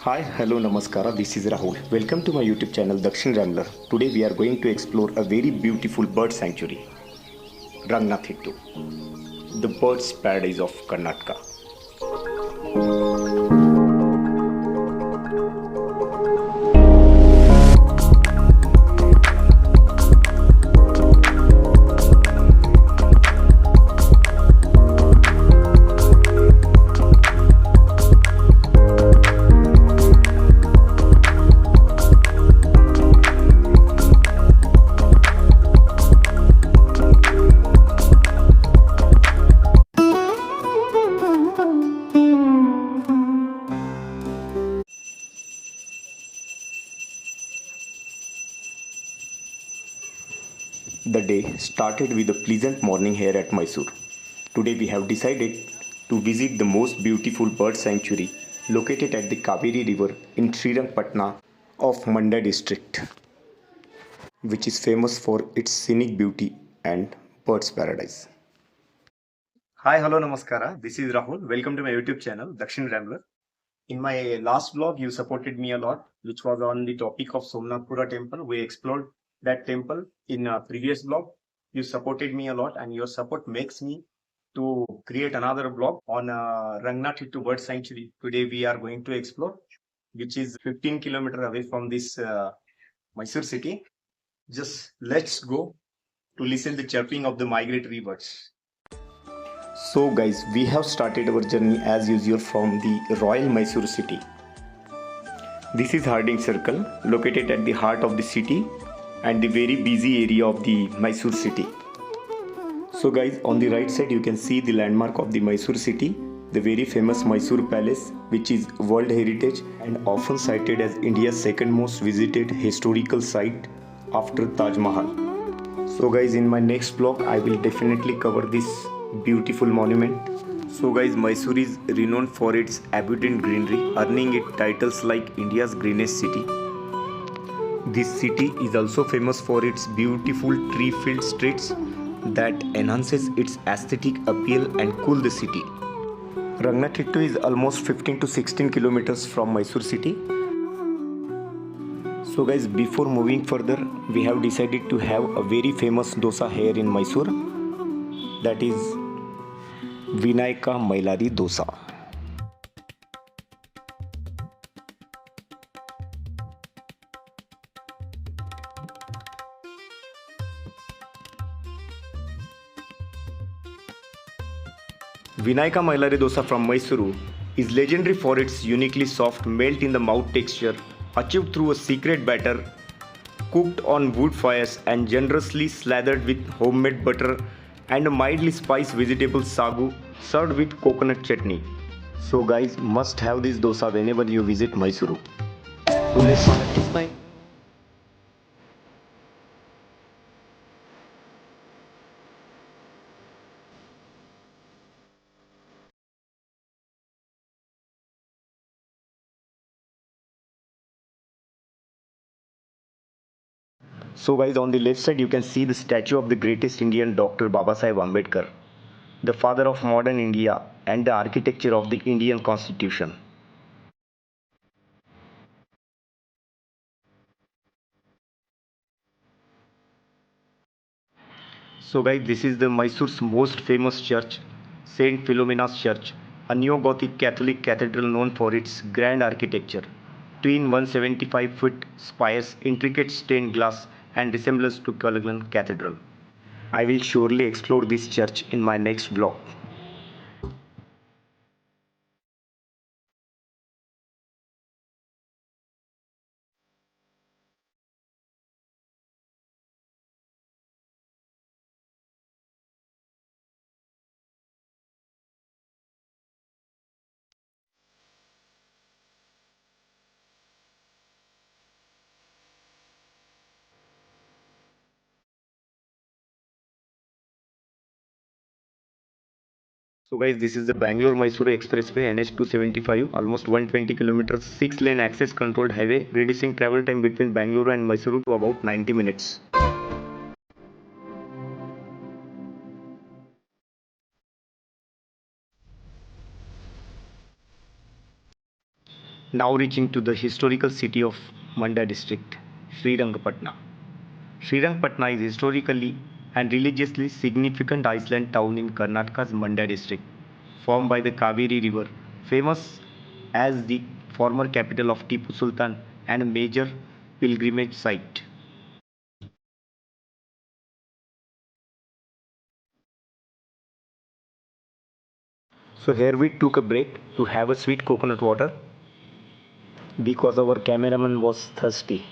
Hi, hello, namaskara. This is Rahul. Welcome to my YouTube channel Dakshin Rambler. Today we are going to explore a very beautiful bird sanctuary, Ranganthittu, the bird's paradise of Karnataka. The day started with a pleasant morning here at Mysore. Today we have decided to visit the most beautiful bird sanctuary located at the Kaveri River in Srirangapatna of Manda district, which is famous for its scenic beauty and birds paradise. Hi, hello, namaskara. This is Rahul. Welcome to my YouTube channel, Dakshin Rambler. In my last vlog, you supported me a lot, which was on the topic of Somnathpura temple. We explored that temple in a previous vlog. You supported me a lot, and your support makes me to create another vlog on Ranganthittu Bird Sanctuary. Today we are going to explore, which is 15 kilometers away from this Mysore city. Just let's go to listen the chirping of the migratory birds. So guys, we have started our journey as usual from the Royal Mysore city. This is Harding Circle, located at the heart of the city and the very busy area of the Mysore city. So guys, on the right side you can see the landmark of the Mysore city, the very famous Mysore Palace, which is World Heritage and often cited as India's second most visited historical site after Taj Mahal. So guys, in my next vlog I will definitely cover this beautiful monument. So guys, Mysore is renowned for its abundant greenery, earning it titles like India's greenest city. This city is also famous for its beautiful tree-filled streets that enhances its aesthetic appeal and cool the city. Ranganthittu is almost 15 to 16 kilometers from Mysore city. So guys, before moving further, we have decided to have a very famous dosa here in Mysore, that is Vinayaka Mailari dosa. Vinayaka Mailari dosa from Mysuru is legendary for its uniquely soft melt in the mouth texture achieved through a secret batter cooked on wood fires and generously slathered with homemade butter and a mildly spiced vegetable sagu served with coconut chutney. So guys, must have this dosa whenever you visit Mysuru. So let's start this by. So guys, on the left side you can see the statue of the greatest Indian Dr. Babasaheb Ambedkar, the father of modern India and the architecture of the Indian Constitution. So guys, this is the Mysore's most famous church, Saint Philomena's Church, a neo-Gothic Catholic cathedral known for its grand architecture, twin 175-foot spires, intricate stained glass, and resemblance to Culloden Cathedral. I will surely explore this church in my next vlog. So guys, this is the Bangalore-Mysuru Expressway NH275, almost 120 kilometers, 6-lane access controlled highway, reducing travel time between Bangalore and Mysuru to about 90 minutes. Now reaching to the historical city of Manda district, Srirangapatna. Srirangapatna is historically and religiously significant island town in Karnataka's Manda district, formed by the Kaveri River, famous as the former capital of Tipu Sultan and a major pilgrimage site. So here we took a break to have a sweet coconut water because our cameraman was thirsty.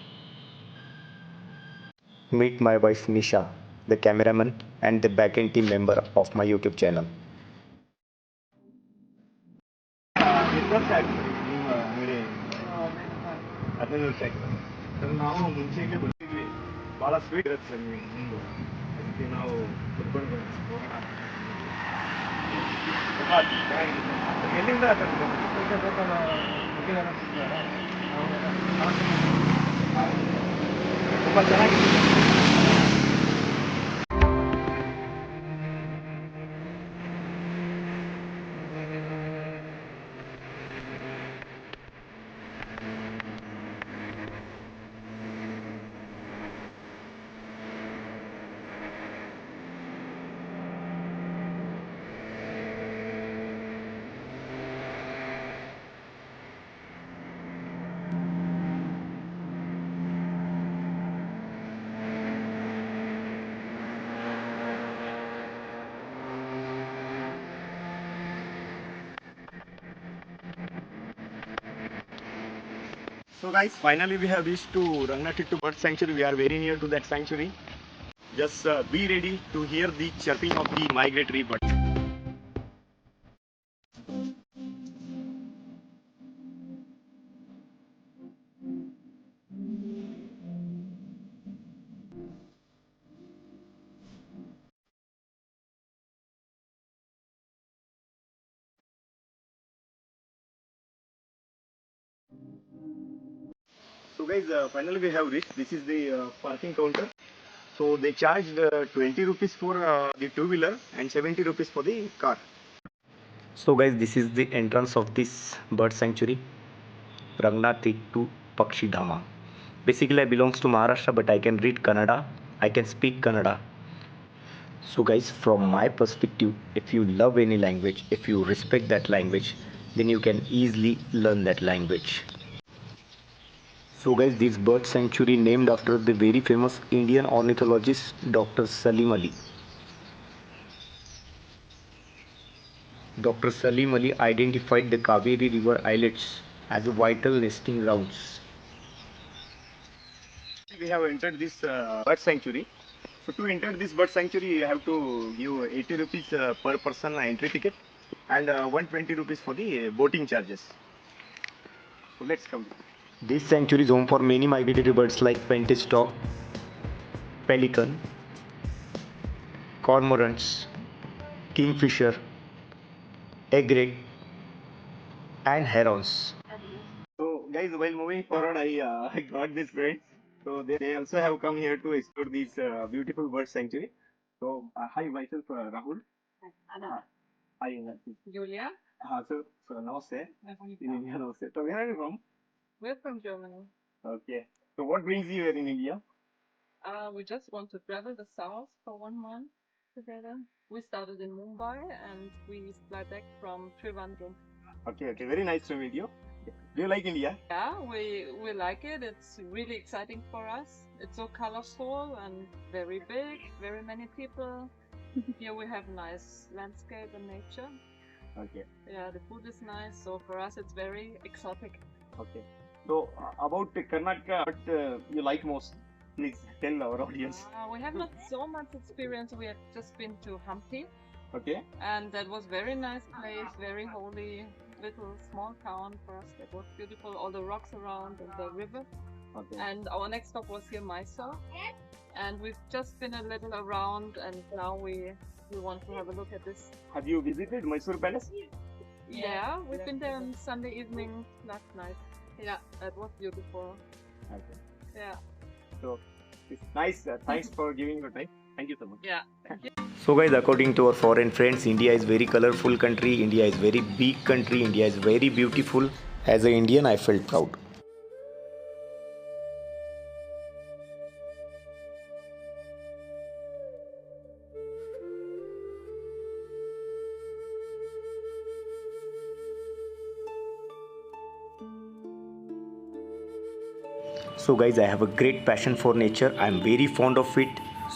Meet my wife Nisha, the cameraman and the backend team member of my YouTube channel. ಎಷ್ಟು ವರ್ಷ ಆಯ್ತು ನಿಮ್ಮ ಅಂಗಡಿ? 15 ವರ್ಷ ಆಯ್ತು sir. ನಾವು ಮುಂಚೆಗೆ ಬರ್ತಿದ್ವಿ, ಭಾಳ ಸ್ವೀಟ್ ಇರುತ್ತೆ ಸರ್ ನಿಮ್ಮದು, ಅದಕ್ಕೆ ನಾವು ಕುತ್ಕೊಂಡು ಬಂದ್ವಿ. ತುಂಬ ಚೆನ್ನಾಗಿದೆ ಸರ್. ಎಲ್ಲಿಂದ ತುಂಬ ಚೆನ್ನಾಗಿದೆ. So guys, finally we have reached to Ranganthittu Bird Sanctuary. We are very near to that sanctuary. Just be ready to hear the chirping of the migratory birds. So guys, finally we have reached. This is the parking counter. So they charged 20 rupees for the two-wheeler and 70 rupees for the car. So guys, this is the entrance of this bird sanctuary, Ranganthittu Pakshidhama. Basically, I belongs to Maharashtra, but I can read Kannada. I can speak Kannada. So guys, from my perspective, if you love any language, if you respect that language, then you can easily learn that language. So guys, this bird sanctuary named after the very famous Indian ornithologist Dr. Salim Ali. Dr. Salim Ali identified the Kaveri River islets as vital nesting grounds. We have entered this bird sanctuary. So to enter this bird sanctuary, you have to give 80 rupees per person entry ticket and 120 rupees for the boating charges. So let's come. This sanctuary is home for many migratory birds like painted stork, pelican, cormorants, kingfisher, egret, and herons. So guys, while moving forward, I got this friends. So they also have come here to explore this beautiful bird sanctuary. So hi, myself Rahul. Anna. Hi, Julia. So namaste. In India, namaste. So where are you from? We're from Germany. Okay. So what brings you here in India? We just want to travel the south for 1 month together. We started in Mumbai and we fly back from Trivandrum. Okay, okay. Very nice to meet you. Do you like India? Yeah, we like it. It's really exciting for us. It's so colorful and very big, very many people. Here we have nice landscape and nature. Okay. Yeah, the food is nice. So for us, it's very exotic. Okay. So about Karnataka, what you like most? Please tell our audience. We have not so much experience. We have just been to Hampi. Okay. And that was very nice place, very holy, little small town for us. That was beautiful. All the rocks around and the river. Okay. And our next stop was here, Mysore. And we've just been a little around, and now we want to have a look at this. Have you visited Mysore Palace? Yeah, we've been there on Sunday evening last night. Yeah, that was beautiful. Okay. Yeah. So it's nice. Thanks for giving your time. Thank you so much. Yeah. Thank you. So guys, according to our foreign friends, India is very colorful country. India is very big country. India is very beautiful. As an Indian, I felt proud. So guys, I have a great passion for nature. I am very fond of it.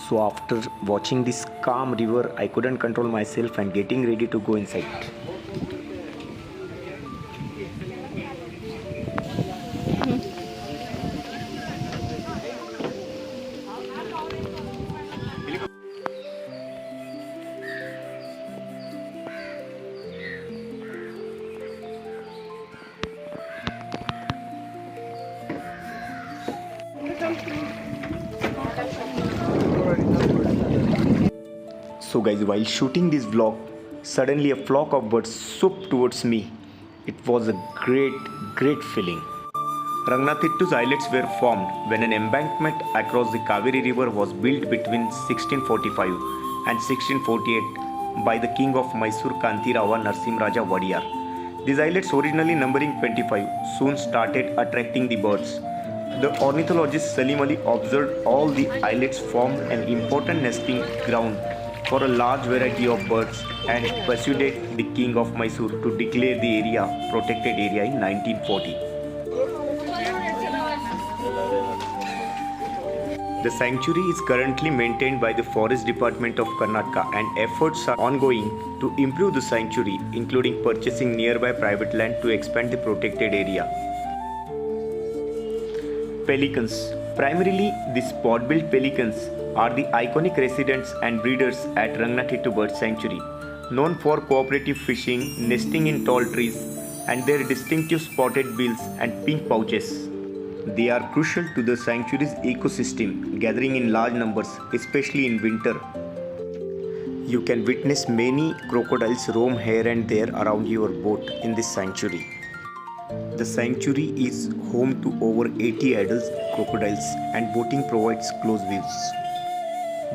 So after watching this calm river, I couldn't control myself and getting ready to go inside. So guys, while shooting this vlog, suddenly a flock of birds swooped towards me. It was a great feeling. Ranganthittu's islets were formed when an embankment across the Kaveri river was built between 1645 and 1648 by the king of Mysore Kantirava Narsimraja Wadiyar. These islets, originally numbering 25, soon started attracting the birds. The ornithologist Salim Ali observed all the islets formed an important nesting ground for a large variety of birds and persuaded the king of Mysore to declare the area protected area in 1940. The sanctuary is currently maintained by the Forest Department of Karnataka, and efforts are ongoing to improve the sanctuary, including purchasing nearby private land to expand the protected area. Pelicans. Primarily, the spot-billed pelicans are the iconic residents and breeders at Ranganthittu Bird Sanctuary, known for cooperative fishing, nesting in tall trees, and their distinctive spotted bills and pink pouches. They are crucial to the sanctuary's ecosystem, gathering in large numbers, especially in winter. You can witness many crocodiles roam here and there around your boat in this sanctuary. The sanctuary is home to over 80 adult crocodiles, and boating provides close views.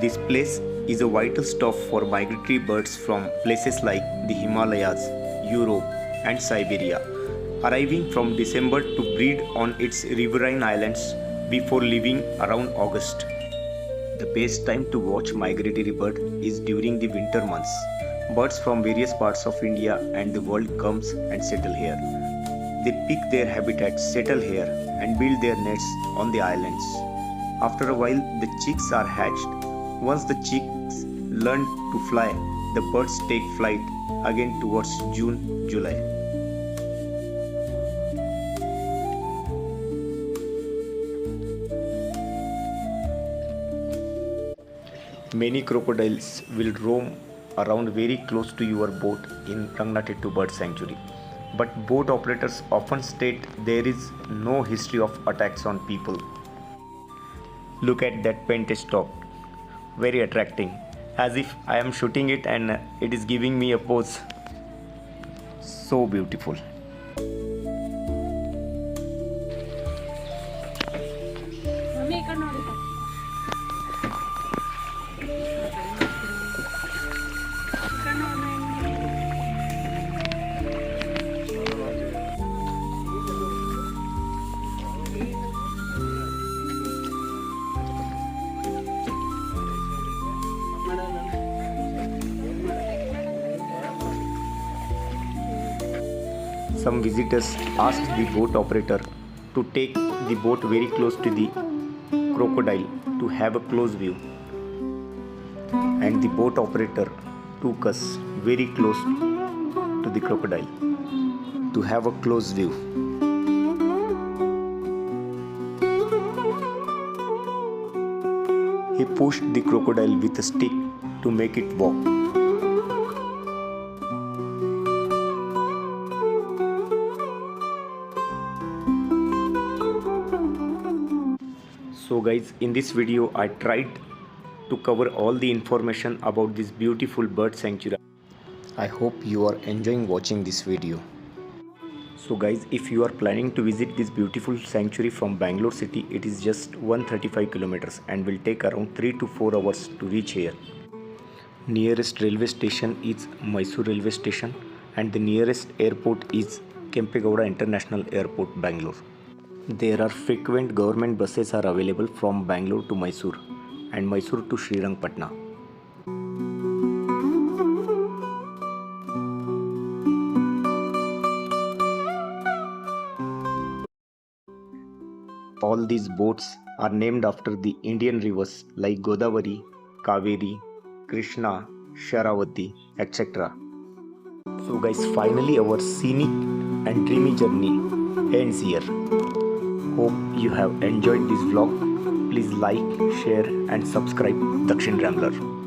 This place is a vital stop for migratory birds from places like the Himalayas, Europe, and Siberia, arriving from December to breed on its riverine islands before leaving around August. The best time to watch migratory bird is during the winter months. Birds from various parts of India and the world comes and settle here. They pick their habitats, settle here, and build their nests on the islands. After a while, the chicks are hatched. Once the chicks learn to fly, the birds take flight again towards June, July. Many crocodiles will roam around very close to your boat in Ranganthittu Bird Sanctuary. But boat operators often state there is no history of attacks on people. Look at that painted dog, very attracting, as if I am shooting it and it is giving me a pose. So beautiful. Some visitors asked the boat operator to take the boat very close to the crocodile to have a close view. And the boat operator took us very close to the crocodile to have a close view. He pushed the crocodile with a stick to make it walk. So guys, in this video I tried to cover all the information about this beautiful bird sanctuary. I hope you are enjoying watching this video. So guys, if you are planning to visit this beautiful sanctuary from Bangalore city, it is just 135 kilometers and will take around 3 to 4 hours to reach here. Nearest railway station is Mysore railway station, and the nearest airport is Kempegowda International Airport, Bangalore. There are frequent government buses are available from Bangalore to Mysore and Mysore to Srirangapatna. All these boats are named after the Indian rivers like Godavari, Kaveri, Krishna, Sharavati, etc. So guys, finally our scenic and dreamy journey ends here. Hope you have enjoyed this vlog. Please like, share and subscribe Dakshin Rambler.